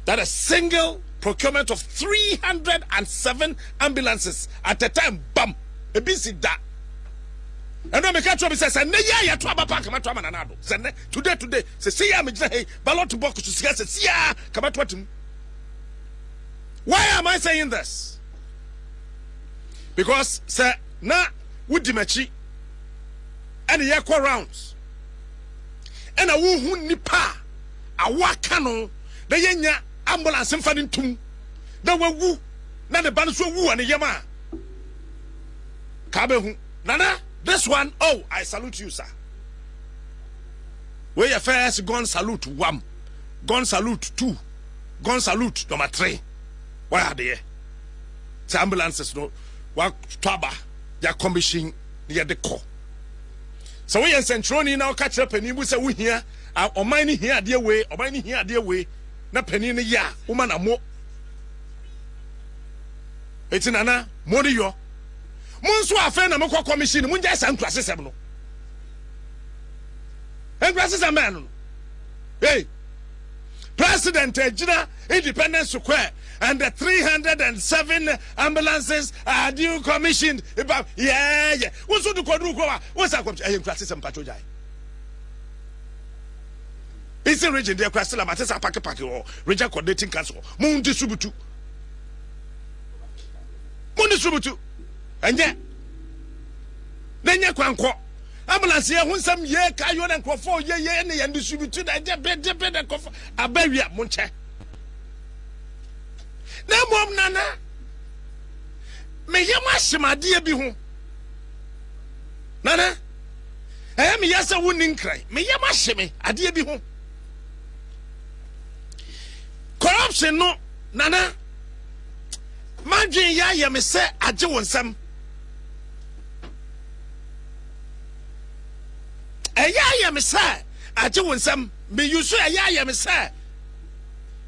that a single procurement of 307 ambulances at a time, bam, a busy that. And then me catch up says, "Ne ya to abapa kama to amanado." Say today say see ya me hey ballot box to see ya kama to atim. Why am I saying this? Because say na wudi machi and ye go rounds. And a wu nipa awaka no de yenya ambulance mfa ntum. Na wawu na ne ban so wu an yema. Ka be hu nana. This one, oh, I salute you, sir. Where your first gun salute 1, gun salute 2, gun salute number 3. Why are they? The ambulances no, what trouble? They are commissioning near the core. So we in Centroni now catch up and you say we here, or mine here dear way, or mine here dear way. Na penny in a year, woman a more. It's in Anna, Modio. Monso afen na moko commission munja san class 7 no en class 7 man. Hey, President Ejina Independence Square and the 307 ambulances are due commissioned. Yeah. What's the quadru go? What's that class 7 patrol jai? It's in region there class 7 matesa pack or region coordinating council. Mun distributu. And yet, then you can call ambulance here when some year Kayon and Crawford, and distributed a berry at Monche. No, Mom Nana. May you mash my dear be home. Nana, I am yes a wounding cry. May you mash me, a dear be home. Corruption, no, Nana. Imagine ya me say I do want some. Ya me say I do want some. Me you say ya me say.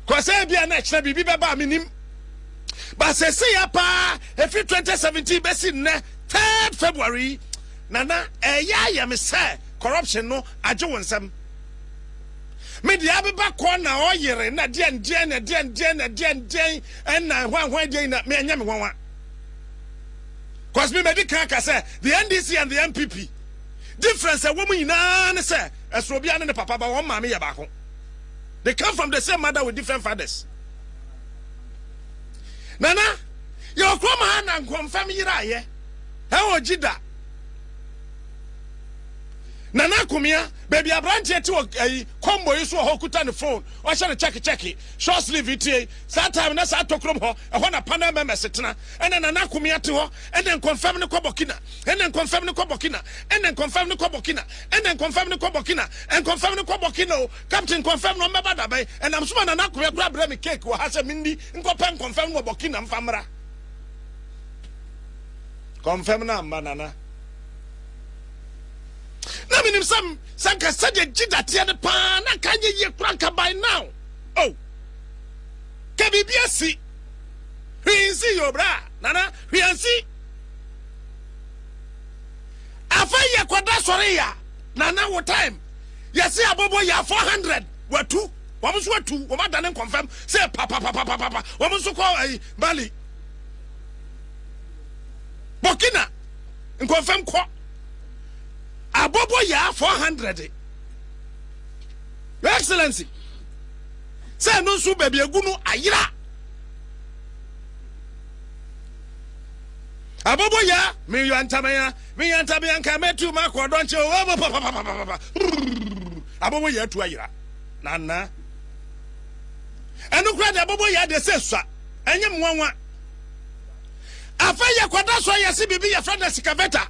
Cause I be an extra bibi baba minim. But say ya pa if 2017 best 3rd February. Nana ya me say corruption no I do want some. Me the abeba corner all year na den and na one day na me anyame one. Cause me medical say the NDC and the MPP difference a woman na say Esrobia and the papa ba one mama yabako. They come from the same mother with different fathers. Nana, your grandma and confirm yira ye. How jida? Nana kumia baby a branch to a combo you saw hokuta the phone or shall check it short sleeve it that time na sa tokrom ho e ho na panama mesetena and then Nana kumia to ho and then confirm the kobokina and then confirm the kobokina and then confirm the kobokina and then confirm the kobokina and confirm the kobokino captain confirm no member dabai and I'm sure Nana kumia grab me cake or has a mindi confirm kobokina mfamra confirm na Nana. Na minim some sanka said jida tia the pan na kanye ye kranka by now. Oh. KBBC. We see your bra. Nana, we see. Afaya kwada soreya. Nana what time? Ya see abobo ya 400. Were 2. Wamusu were 2. Wama danen confirm. Say papa. Wamusu call Bali. Burkina. In confirm kwa. Abobo ya 400. Your Excellency. Say no su baby agunu ayira. Abobo ya me yantamaya kametu mako donche abobo ya tu ayira. Nana. Enu kra de abobo ya de sesua. Enye mwanwa. Afa ya kwada so ya si bibi ya friend excavator.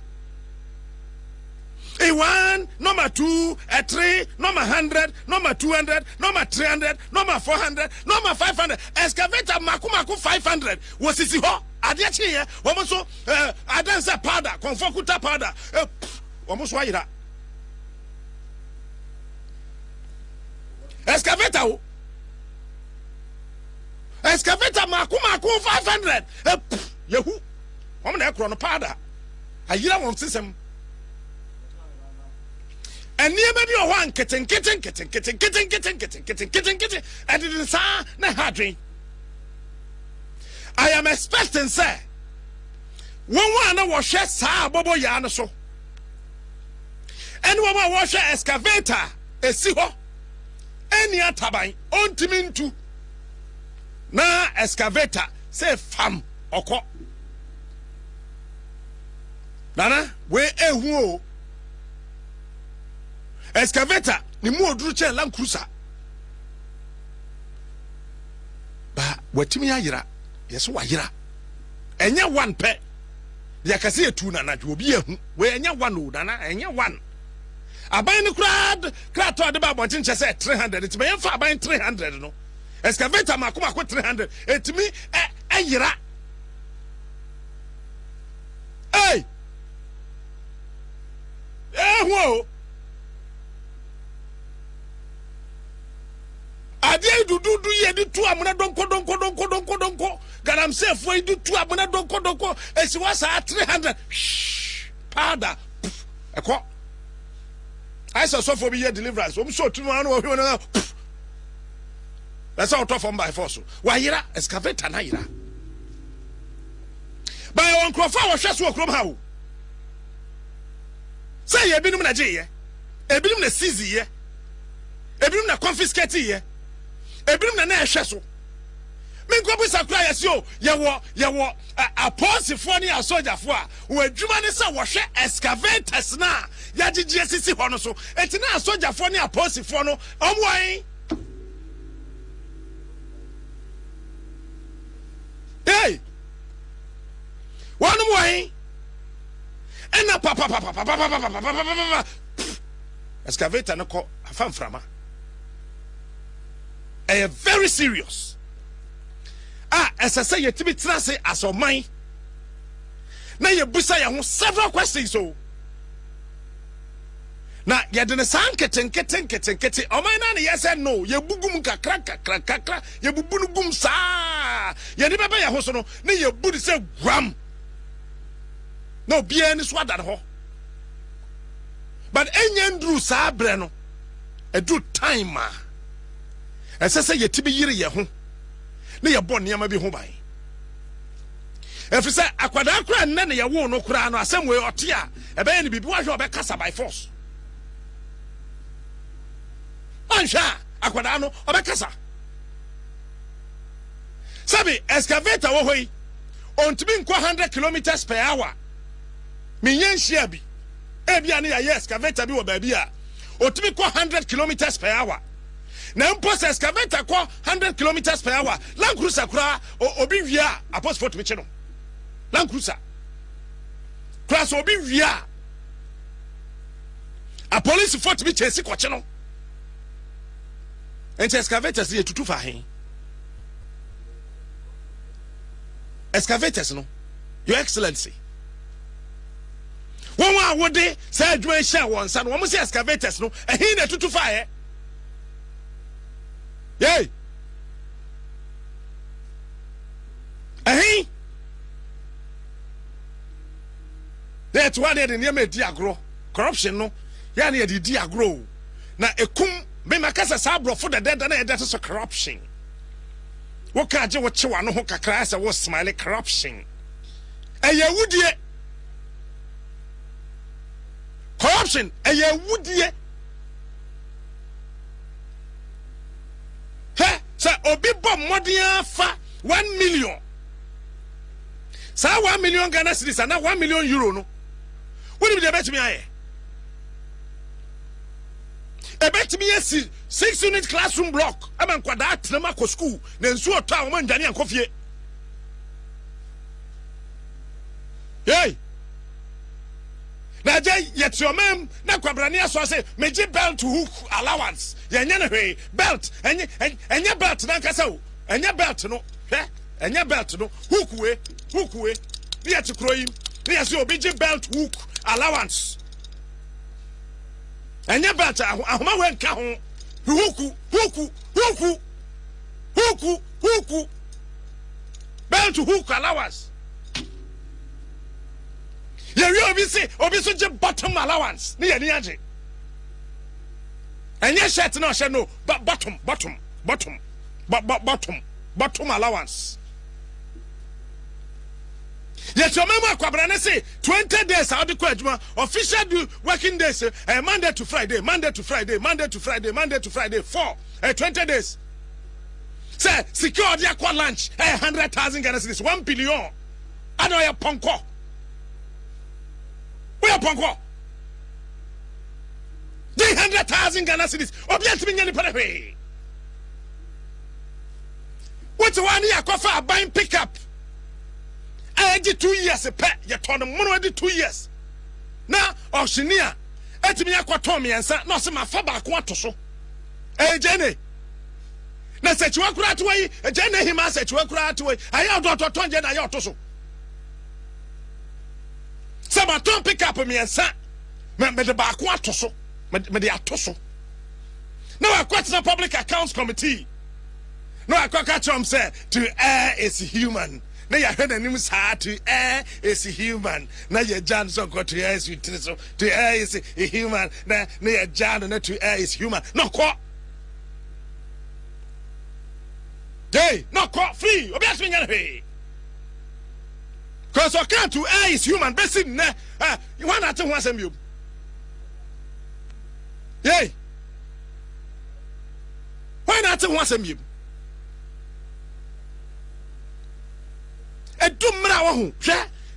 A 1, number 2, a 3, number 100, number 200, number 300, number 400, number 500. Excavator maku 500. Was it ho? Adiachi here. Wamoso adansa powder, konfokuta powder. Wamoso wayira. Excavator. Excavator maku 500. Yehu. Wamna ekro no powder. Ayira won system. and near maybe a one kitten, and it is na hadri. I am expecting, sir. One was share sa bobo yana so. And one was share excavator, a siho, any atabai, on timintu. Na excavator, say fam, oko. Nana, we who excavator, ni mo druche Land Cruiser. Ba, wetimi ayira, yes, wayira. Enya one pet. Yakasi a two nana, you be a where enya one wood, nana, enya one. I buy the crowd to the Bible, and said 300. It's my far buying 300, no. Excavator, Makuma, 300. It's me, ayira. Hey! Whoa! I dare do ye do two amuna donko. God, I'm safe for you do two amuna donko. As you was at 300. Shh, powder. A quack. I saw so for me here deliverance. I'm so tomorrow. That's all tough on by force. Why, yera, excavator, naira. By one crop, I was just walk from how. Say, ye been na jay, a bit na seize ye, a bit na confiscate ye, a bit na shasso. Men go with a cry as you, yawa, a pause if one year soldier for where Jumanisa was excavators now. Yaji GSC Honoso, and now soldier for near pause if one, why? Hey, one way. And now, papa, excavator no call a fan from her. Very serious. As I say, you to be trusted as of mine. Now you busa ya several questions. So now you didn't sound kitten. Oh my nana, yes and no. You bugum crack. You bubunugum sa. You never buy a hosono. Now you booty say gram. No, be any swat at ho. But any drew sa breno. A do time, ma. As I say, ye tibi ye home. Ne ya born near my be home by. If you say, Aquadacra and Nana, ya won't no crown or some way or tia, a baby be wash over Casa by force. Ansha, Aquadano or Bacasa. Sabi, excavator away on to be 100 kilometers per hour. Minyan Shiabi, Ebiani, excavator be or babia, or to be 100 kilometers per hour. Now, post excavator 100 kilometers per hour. Land Cruiser cra or Obivia, a post Fort Michino. Land Cruiser. Class Obivia. A police Fort Michel, Quachino. And excavators here to two for him. Excavators, no, Your Excellency. One would they say, Dwayne Share once and one must say excavators, no, and he to fire. Yay! Hey! That's why they didn't me diagro. Corruption, no. Yani the diagro. Now, a cum be macasa sabro for the dead and that is a corruption. What can't you watch one who class was smiling corruption? And ye would ye corruption, and ye would ye. So, Obi Bob Modia fa 1 million. So 1 million Ghana cedis and now 1 million euro. No, what do you bet me? I bet me a 6-unit classroom block. I'm on Quadat, Namako school, then so a town, man, Danny and Coffee. Hey, now, yet your man, Naquabrania, so I say, Major belt to hook allowance. Yanaway, belt, and your belt, Nankaso, and your belt, no, and your belt, no, hook way, near to crow him, near your big belt hook allowance. And your belt, I'm a count, hooku, belt to hook allowance. Yeah, you obviously bottom allowance. Near the And yes, shirt no, no, but bottom allowance. Yes, your mama Kwabrana say 20 days out the Kwajuma, official do working days, Monday to Friday, Monday to Friday, Monday to Friday, Monday to Friday, 20 days. Say, secure the aqua lunch, 100,000 Ghana cedis, 1 billion. I know you're Ponko. We are Ponko. 300,000 Ghana cedis. Object me any pay. What's one year coffee buying pickup? I did 2 years a pet, you told them 2 years. Now, Oceania, me a quatomi and sat not some faba quantoso. Jenny. Now, set you a crat away, a Jenny him as set you a crat away. I have not a tongue, I ought to so. Some are don't pick up me and sat. Me the bar quantoso, me the atoso. No, I question the Public Accounts Committee. No, I can't catch him say to err is human. Now you heard the news hard to err is human. Now your John so got to err is so to err is a human. Now your John and to err is human. No quoi. Hey, no quoi free. Obvious me anything. Cause I can't to err is human. Basic you want to want some you. Yay. Why not want some you?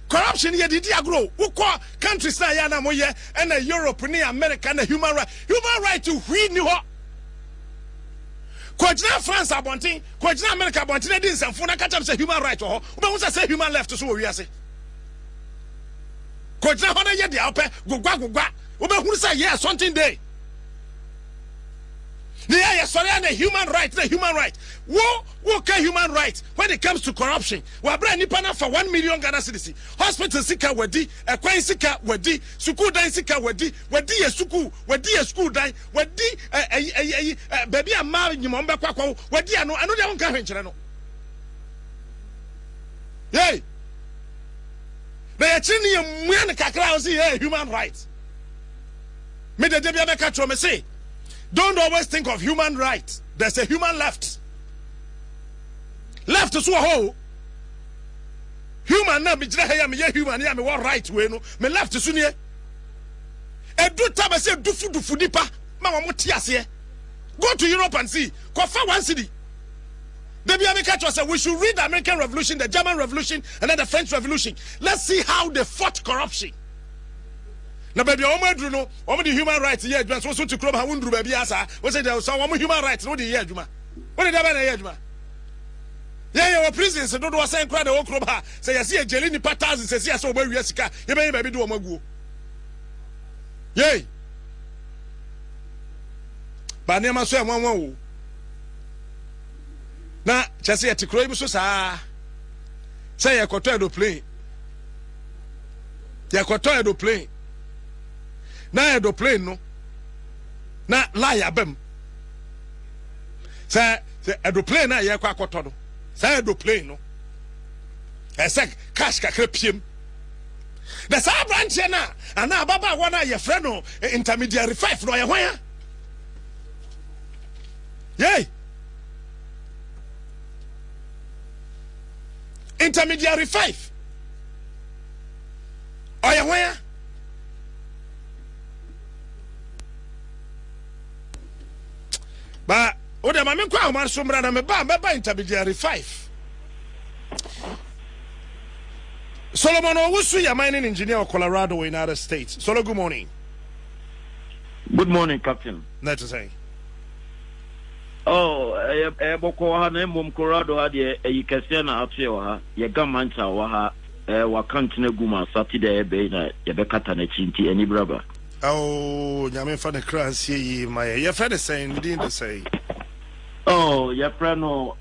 Corruption here did grow. Who call countries na ya na moye and Europe ni America and human right to win you. Kwajina France abontin, kwajina America abontin dey nsamfo catch up say human right ho. Ube say human left so we ase. Kwajina ho na ye dey opɛ gugwa. Ube hu say yes something dey. Yeah, sorry, and the human right. Who can human rights when it comes to corruption? We are bringing Nipana for 1 million Ghana cedis. Hospital sika wedi, ekwan sika wedi, school dine sika wedi a school dine, baby a ma nyimombe kwa wedi ano dey won ka hwenkyere no. Yay. Na ya chini ye mua ne kakra o say human rights. Me de bia be ka tro me say don't always think of human rights. There's a human left. Left is who? Human na be jira human ya me what right we no. Me left is nie. E do time say dufu nipa. Ma wa motiase. Go to Europe and see. Kofa one city. The American say we should read the American Revolution, the German Revolution, and then the French Revolution. Let's see how they fought corruption. Na baby omo no omo the human rights here adwuma so to club ha wundru baby asa we say there so omo human rights no dey here adwuma we dey da na here adwuma yeah prisons do do say nkra the whole club ha say you see a jeli ni patterns say say so obo wi sika ye be baby do omo aguo yey ba ne ma so e won o na chese ye tikro ibu so saa say ye koto aeroplane na aeroplane no na lie abem say aeroplane na ye kwa akoto no say aeroplane no esek cash kakra piem the sa branch na ana baba wana ye friend no intermediary 5 no ye hwan yey intermediary 5 oye hwan ba o de ma me kwa man so mra na me ba intermediary 5 Solomon Owusu ya mining engineer of Colorado, United States. Solo, good morning. Good morning, Captain. Nice to say. Oh, boko ha na mom Colorado ha de yikase na atwe wa ha ye gamancha wa ha wa kantine guma Saturday be na ye be kata na chinti ani braba. Oh, nyame fa na kranse yi ma ye fa de say ndin de say. Oh, ye fra no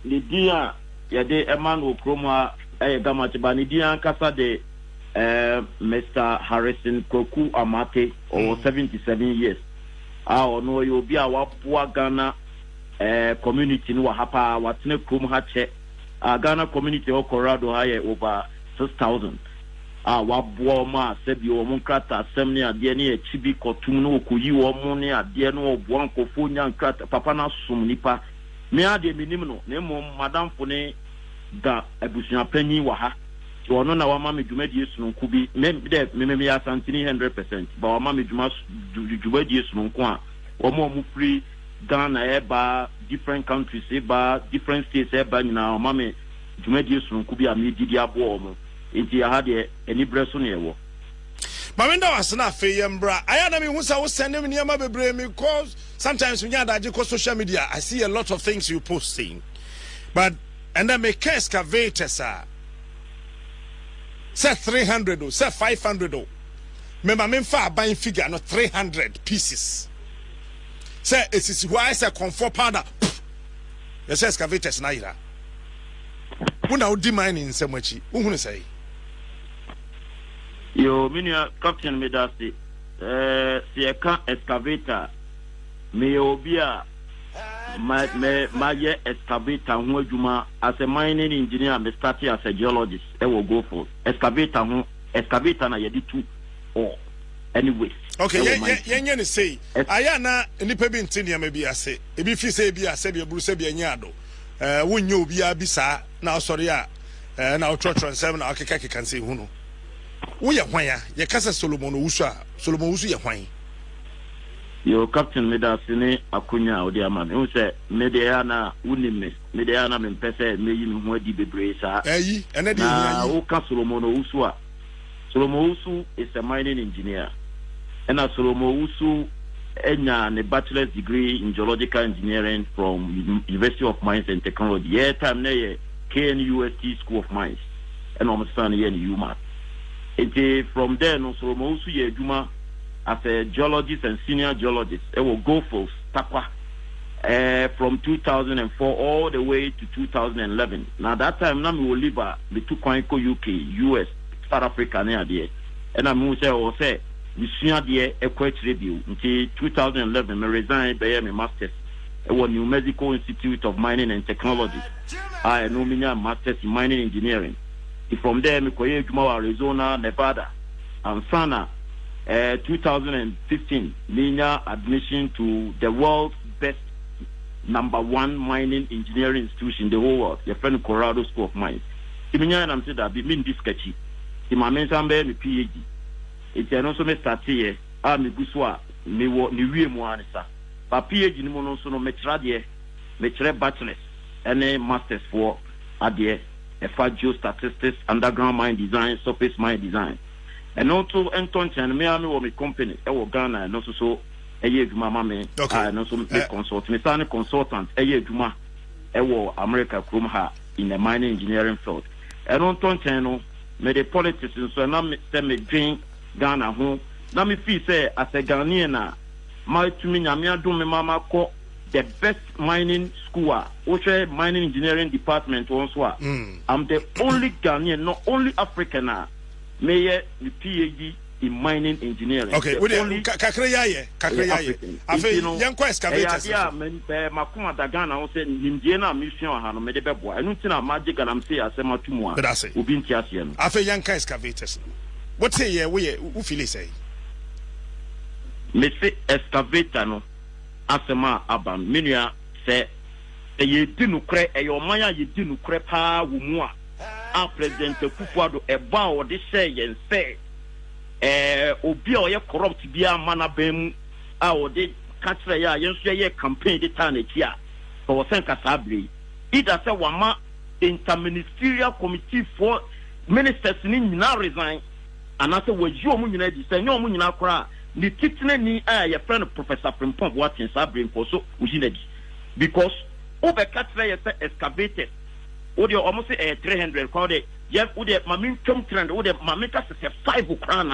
Lydia ye de Emmanuel Kroma gamancha ba ni dia kasa de Mr. Harrison Koku Amate or 77 years. No you be a wapua Ghana community no hapa watne krum hache Ghana community of Colorado high over 6,000 waboa ma sebi o mo krata asem ne ade ne echibi kotum no okoyi o mo ne ade no oboa nkofo nya krata papa na som nipa me ade minim no na mo madam fo ne da abusuan panyi wa ha so ono na wa ma me dwumadi esu nko bi me ya santini 100% ba wa ma me dwumadi esu nko a o mo free Ghana eba different countries eba different states eba nyina o ma me dwumadi esu nko bi a me didi abo mo enti ya ha de eni breso ne ewo Mamenda wasna fe yembra aya na me hu sa wo send me niam bebre me cause sometimes when you adaje ko social media I see a lot of things you posting but and then make excavators say 300 or say 500 or remember me fa buying figure no 300 pieces say it is why say comfort powder yes excavators na ira una odi mine in so much uhunu say yo minia captain medasi si eka excavator me obia ma ye excavator ho adwuma as a mining engineer me started as a geologist e will go for excavator na ye di tu or anyway okay ye say aya na nipa bi ntini ma bi ase e bi fi say bi ase bi buru say bi anya ado wonye obi abi sa na sorry na otrotro nsem na akeka kan say hu no wo ye hwan ya ye kasa Solomon Owusu ye hwan yo captain medasini akunya odi ama me say mediana unime mediana me pese meyi me ho adi bebre sa ene de na wo ka Solomon Owusu a Solomon Owusu is a mining engineer and Solomon Owusu enya ne bachelor's degree in geological engineering from University of Mines and Technology yeah time na ye KNUST School of Mines and almost here in UMass. From there no Solomon Owusu ye adwuma as a geologist and senior geologist. It will go for Takwa from 2004 all the way to 2011. Now that time, now we will leave the two Kwanko UK, US, South Africa, there. And I'm going to say, we see the equate review until 2011. I resigned by my master's at New Mexico Institute of Mining and Technology. I know me master's in mining engineering. From there, I go Arizona, Nevada, and Sana. 2015, Nina admission to the world's best #1 mining engineering institution in the whole world, your friend Colorado School of Mines. Iminya na mse da bi min diskachi. Ima mensambe mi PhD. Iti ano so me start here, mi guswa mi wo ni wie mu anisa. Ba PhD ni mo no so no me try bachelor's and masters for adie geostatistics, underground mine design, surface mine design. And also Anton Chan me am with company e wo Ghana and also so eye adwuma ma me and also me consult me stand consultant eye adwuma e wo America krom ha in the mining engineering field. And Anton Chan no me the politics so na me say me dream Ghana ho na me feel say as a Ghanaian na my to me nyame adom me mama ko the best mining school which mining engineering department also I'm the only Ghanaian not only African Mayor the PhD in mining engineering. Okay, we kakre yaye. Afi yanko excavators. Yeah, makuma da Ghana o say nimdie na mission ha no me de bebo. Enu ti na magic and am say asema tumu a. Obi nti ase no. Afi yanka excavators. What say ye we feel say? Me say excavator no asema aban menua say ye di nukre e yo man ya ye di nukre pa wo mu a President Kufuado eba o de say yen say obi o ye corrupt bia mana bem a o de katre ya yen so ye campaign de ta na ti a so sen kasabre ida say wama interministerial committee for ministers ni nyina resign anase waji o mu nyina di say nyo mu nyina kora ni titine ni a ye friend Professor Frimpong Watin sabre nko so ujina di because over katre ye say excavated would you almost say 300 crowd? Yes, would you mammy come trend? Would you mammy cast a 5 crown?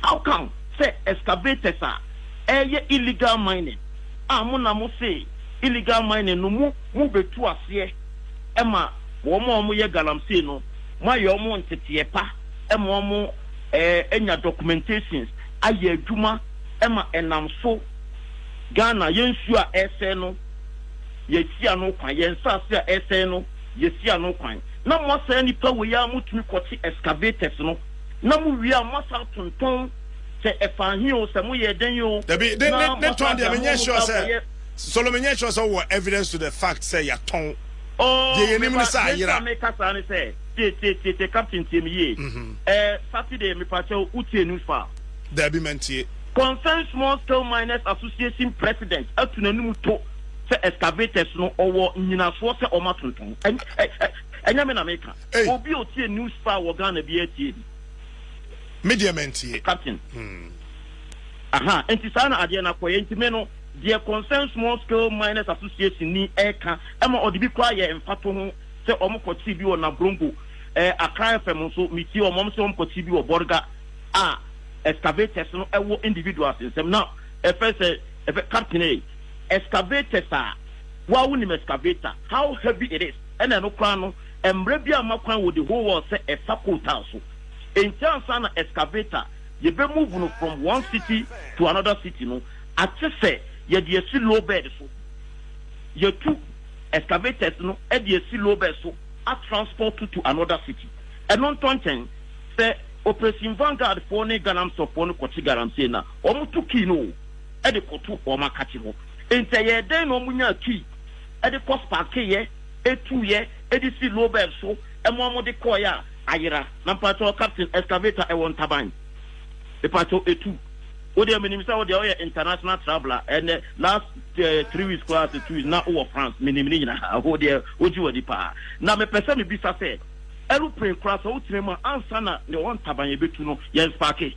How come say excavators are illegal mining? Muna say illegal mining no move to us here. Emma, one more ye galamsey no, my own titiepa, Emma, enya documentations, aye Juma, Emma, and I'm so Ghana, yensua SNO. Yesia no kwan yensa sia SN no yesia no kwan na mo say nipa we ya mutumi kwoti excavators no na mo wi a mo sa tonton se efahin o se mo ye den yo Debi ne ton de menye sure say Solomon menye sure say what evidence to the fact say ya ton ye nim ni sa yira me kasa ni say te captain team ye Saturday me pa tell utie news fa Debi mentie Concerned Small Scale Miners Association president atunanum to say excavators no owo nyinaso say o matonton enya me na meka obi otie news fa wo Ghana bi atie media mentie captain aha enti sana ade na koye enti me no the Concerned Small Scale Miners Association ni eka ema odibi kwa ye mfato ho se omukoti bi wo na bronco Accra FM so miti omom se omukoti bi wo borga excavators no ewo individuals nsem now first captain excavators wa woni excavator how heavy it is and no kwan no embre bia makwan wo the whole world say a faculty so in terms of excavator you be move no from one city to another city no at say you dey see low bed so you two excavators no e dey see low bed so at transport to another city and non tonchen say Operation Vanguard for ne Ganam so for no kwoti guarantee na omo to key no e de koto o makati ho ente ye den no munya key e de cost park ye etu ye e de see low bed so e mo de call ya ayira na pato captain excavator e won taban e pato etu o de minim say o de international traveler and last 3 weeks class 2 weeks na o France minim ni na o de oji wodi pa na me pese me bisa say aeroplane crash o tinema ansa na ne won taban ye betu no yes parke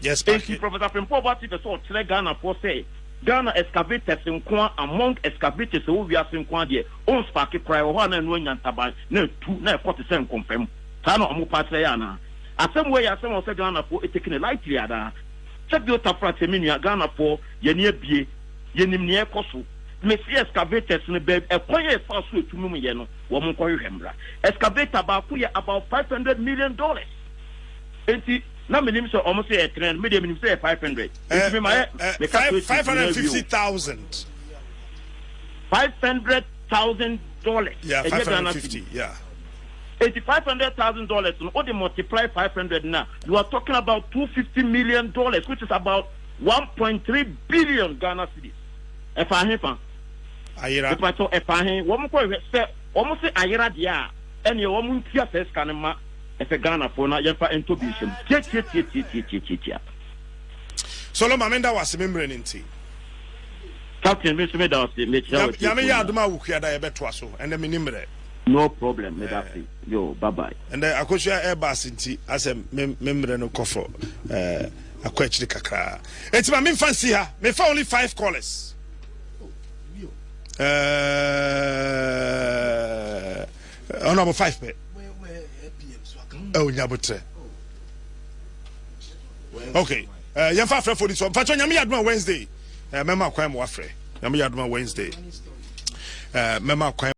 Professor Pempo about it so tele Ghana for say Ghana excavators nko among excavators who we are nko de on spark cry ho na no nya taban na tu na 40% confirm ta na omo patre ya na asem we ya asem o say Ghana for taking lightly ada check the tafra teminu Ghana for ye ne abie ye nim ne ekoso Messi excavators ne be ekwan e fa so etumum ye no wo mo nkɔ hwehwembra excavator ba ku ye about $500 million enti na menim so omo say trend me de menim say 500 enti me ma $550,000 $500,000 yeah 550 yeah $500,000 no they multiply 500 now you are talking about $250 million which is about 1.3 billion Ghana cedis if I hear ayira pato epahin wo mo ko se wo mo se ayira dia ene wo mo ntia se scan ma efe Ghana for na ye fa entobishim tie Solomon Amenda was member nti captain me da was me chia ya me ya aduma wukua da ye beto so ene me nimre no problem me da say yo bye bye and akosua airbus nti asem membre no kofo akwachiri kakra enti ma me fancy ha me fa only 5 callers number 5 pe nyabotre okay yemfa frɛ for this one facho nyame yadoma Wednesday mema kwan mo afrɛ nyame yadoma Wednesday mema kwan